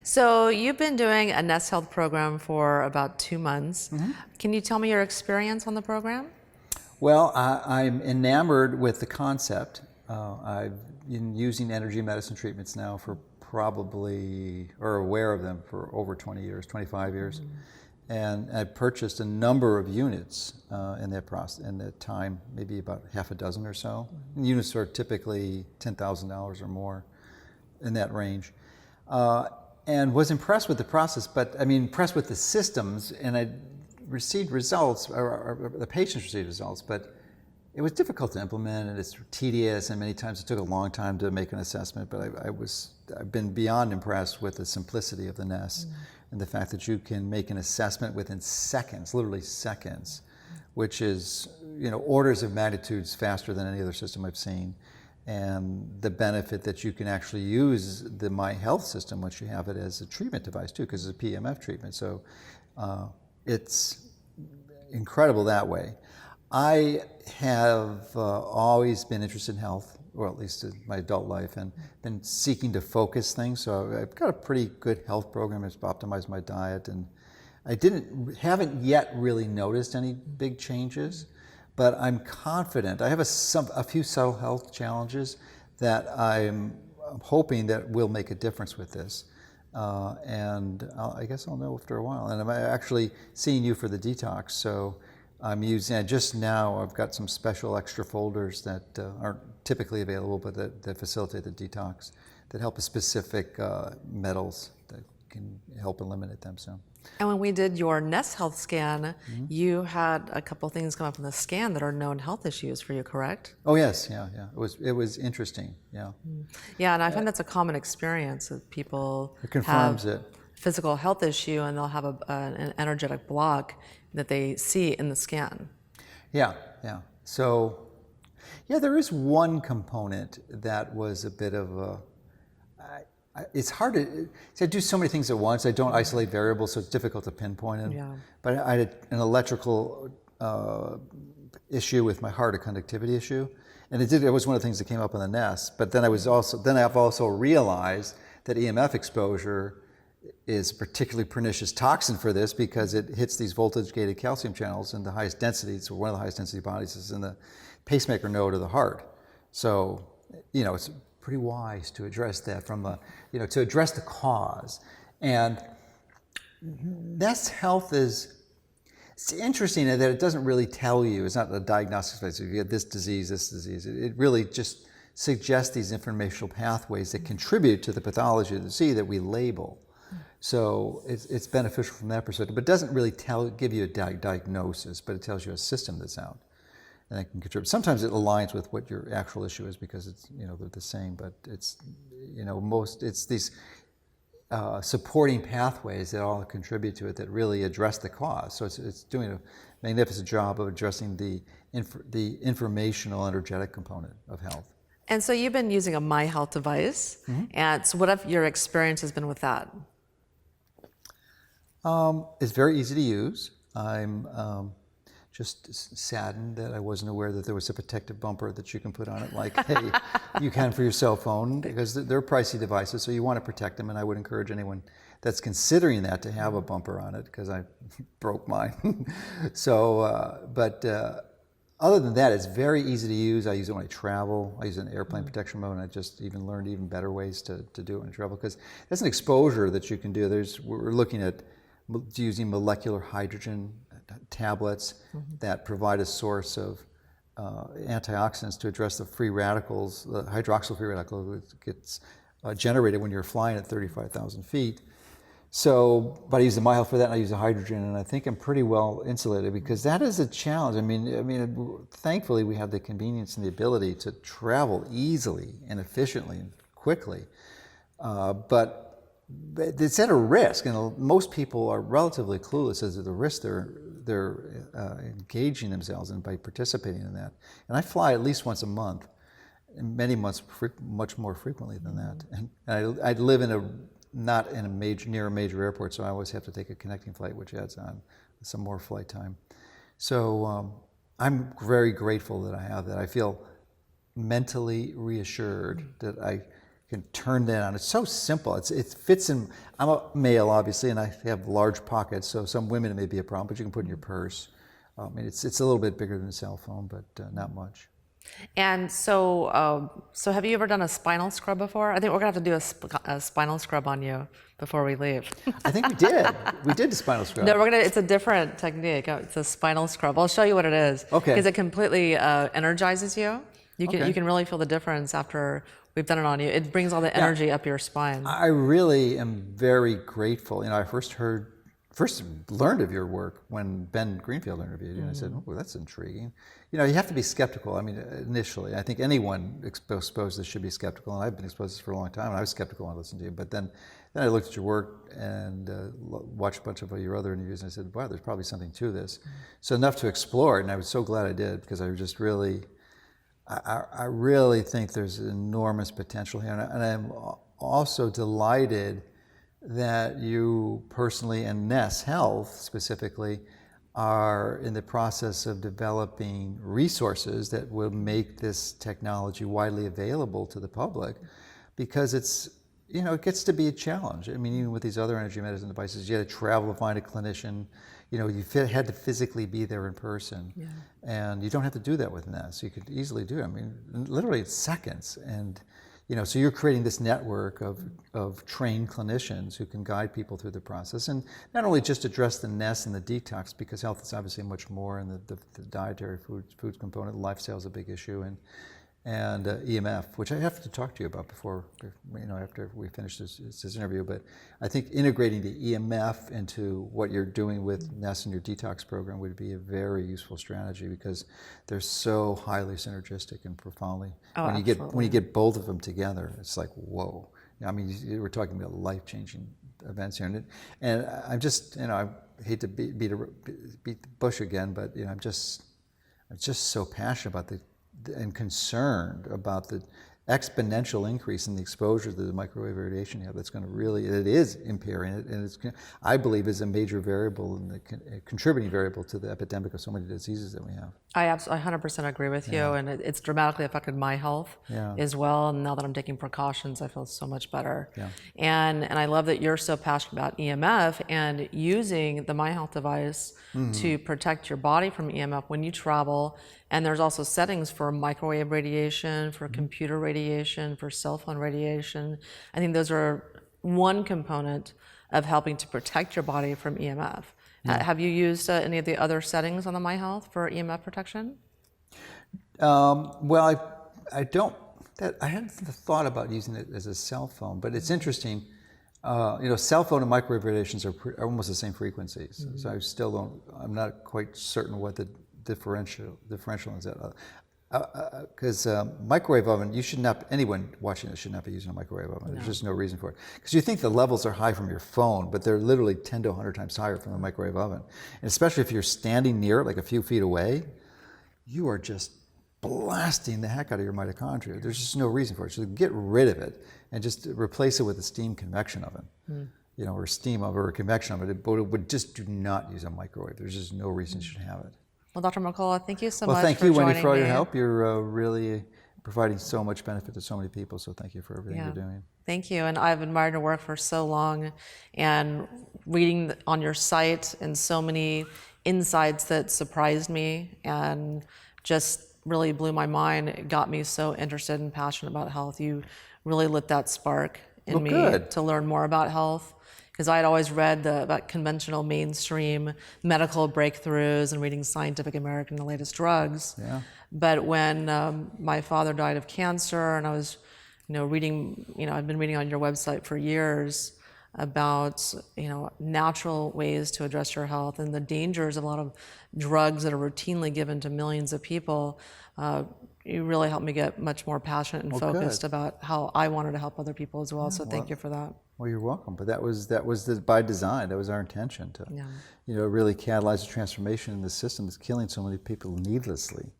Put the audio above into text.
So you've been doing a NES Health program for about 2 months. Can you tell me your experience on the program? Well, I'm enamored with the concept. I've been using energy medicine treatments now for probably, or aware of them for over 20 years, 25 years. And I purchased a number of units in that process, in that time, maybe about half a dozen or so. And units are typically $10,000 or more, in that range. And was impressed with the process, but I mean, impressed with the systems, and I received results, or the patients received results, but it was difficult to implement, and it's tedious, and many times it took a long time to make an assessment, but I've been beyond impressed with the simplicity of the NES and the fact that you can make an assessment within seconds, literally seconds, which is, orders of magnitudes faster than any other system I've seen. And the benefit that you can actually use the My Health system once you have it as a treatment device too, because it's a PMF treatment. So it's incredible that way. I have always been interested in health, or at least in my adult life, and been seeking to focus things. So I've got a pretty good health program. It's optimized my diet, and I haven't yet really noticed any big changes. But I'm confident. I have a few subtle health challenges that I'm hoping that will make a difference with this. And I guess I'll know after a while. And I'm actually seeing you for the detox. So I'm using, just now I've got some special extra folders that aren't typically available, but that facilitate the detox, that help with specific metals that can help eliminate them. So. And when we did your NES Health scan, you had a couple things come up in the scan that are known health issues for you, correct? Oh yes, yeah. It was interesting, yeah. Yeah, and I find that's a common experience that people It confirms have it. physical health issue and they'll have an energetic block that they see in the scan. Yeah. So, yeah, there is one component that was a bit of a, it's hard to, I do so many things at once. I don't isolate variables, so it's difficult to pinpoint them. Yeah. But I had an electrical issue with my heart, a conductivity issue. And it was one of the things that came up on the NES. But then I've also realized that EMF exposure is a particularly pernicious toxin for this, because it hits these voltage-gated calcium channels in the highest densities, or one of the highest density bodies is in the pacemaker node of the heart. So, it's pretty wise to address that to address the cause. And NES Health it's interesting in that it doesn't really tell you, it's not a diagnostic space, you get this disease. It really just suggests these informational pathways that contribute to the pathology of the disease that we label. So it's beneficial from that perspective, but it doesn't really give you a diagnosis, but it tells you a system that's out. And it can contribute. Sometimes it aligns with what your actual issue is, because it's, they're the same, but it's, it's these supporting pathways that all contribute to it that really address the cause. So it's doing a magnificent job of addressing the informational energetic component of health. And so you've been using a My Health device, and so what have your experience has been with that? It's very easy to use. I'm just saddened that I wasn't aware that there was a protective bumper that you can put on it, like, hey, you can for your cell phone, because they're pricey devices, so you want to protect them, and I would encourage anyone that's considering that to have a bumper on it, because I broke mine. So, other than that, it's very easy to use. I use it when I travel. I use it in airplane protection mode, and I just learned even better ways to do it when I travel, because that's an exposure that you can do. We're looking at using molecular hydrogen tablets that provide a source of antioxidants to address the free radicals, the hydroxyl free radical that gets generated when you're flying at 35,000 feet. So, but I use the My Health for that, and I use the hydrogen, and I think I'm pretty well insulated, because that is a challenge. I mean, thankfully we have the convenience and the ability to travel easily and efficiently and quickly, but it's at a risk, and most people are relatively clueless as to the risk they're engaging themselves in by participating in that. And I fly at least once a month, and many months much more frequently than that. And I live not near a major airport, so I always have to take a connecting flight, which adds on some more flight time. So I'm very grateful that I have that. I feel mentally reassured that I can turn that on. It's so simple. It fits in. I'm a male, obviously, and I have large pockets, so some women it may be a problem, but you can put it in your purse. I mean, it's a little bit bigger than a cell phone, but not much. And so have you ever done a spinal scrub before? I think we're gonna have to do a spinal scrub on you before we leave. I think we did. We did the spinal scrub. No, it's a different technique. It's a spinal scrub. I'll show you what it is. Okay. Because it completely energizes you. You Okay. can really feel the difference after we've done it on you. It brings all the energy up your spine. I really am very grateful. You know, I first learned of your work when Ben Greenfield interviewed you, and I said, "Oh, that's intriguing." You know, you have to be skeptical. I mean, initially, I think anyone exposed to this should be skeptical, and I've been exposed to this for a long time, and I was skeptical when I listened to you. But then I looked at your work and watched a bunch of your other interviews, and I said, "Wow, there's probably something to this." So enough to explore it, and I was so glad I did, because I just really, I really think there's enormous potential here, and I'm also delighted that you personally and NES Health specifically are in the process of developing resources that will make this technology widely available to the public, because it's, you know, it gets to be a challenge. I mean, even with these other energy medicine devices, you had to travel to find a clinician. You know, you had to physically be there in person, and you don't have to do that with NES. You could easily do it. I mean, literally it's seconds. And you know, so you're creating this network of trained clinicians who can guide people through the process, and not only just address the NES and the detox, because health is obviously much more, and the dietary foods component, lifestyle is a big issue, and EMF, which I have to talk to you about before, you know, after we finish this interview. But I think integrating the EMF into what you're doing with NES and your detox program would be a very useful strategy, because they're so highly synergistic and profoundly. When you get both of them together, it's like, whoa. I mean, we're talking about life-changing events here, and I'm just, you know, I hate to beat the bush again, but you know, I'm just so passionate about and concerned about the exponential increase in the exposure to the microwave radiation you have. That's going to really, it is impairing it, and it's, I believe, is a major variable and a contributing variable to the epidemic of so many diseases that we have. I absolutely 100% agree with you, and it's dramatically affected my health as well. And now that I'm taking precautions, I feel so much better. And I love that you're so passionate about EMF and using the My Health device to protect your body from EMF when you travel. And there's also settings for microwave radiation, for computer radiation, for cell phone radiation. I think those are one component of helping to protect your body from EMF. Have you used any of the other settings on the My Health for EMF protection? Well, I don't. I hadn't thought about using it as a cell phone, but it's interesting. You know, cell phone and microwave radiations are almost the same frequencies, so I still don't. I'm not quite certain what the differential is that. Because microwave oven, anyone watching this should not be using a microwave oven. There's just no reason for it. Because you think the levels are high from your phone, but they're literally 10 to 100 times higher from the microwave oven. And especially if you're standing near it, like a few feet away, you are just blasting the heck out of your mitochondria. There's just no reason for it. So get rid of it and just replace it with a steam convection oven. You know, or a steam oven or a convection oven. But it would just do not use a microwave. There's just no reason you should have it. Well, Dr. Mercola, thank you so much for joining me. Well, thank you, Wendy, for all your help. You're really providing so much benefit to so many people, so thank you for everything you're doing. Thank you, and I've admired your work for so long, and reading on your site and so many insights that surprised me and just really blew my mind. It got me so interested and passionate about health. You really lit that spark in me to learn more about health. Because I had always read about conventional mainstream medical breakthroughs and reading Scientific American, the latest drugs. But when my father died of cancer, and I was, reading, I've been reading on your website for years about, natural ways to address your health and the dangers of a lot of drugs that are routinely given to millions of people. You really helped me get much more passionate and focused about how I wanted to help other people as well. So thank you for that. Well, you're welcome. But that was by design. That was our intention to, really catalyze a transformation in the system that's killing so many people needlessly.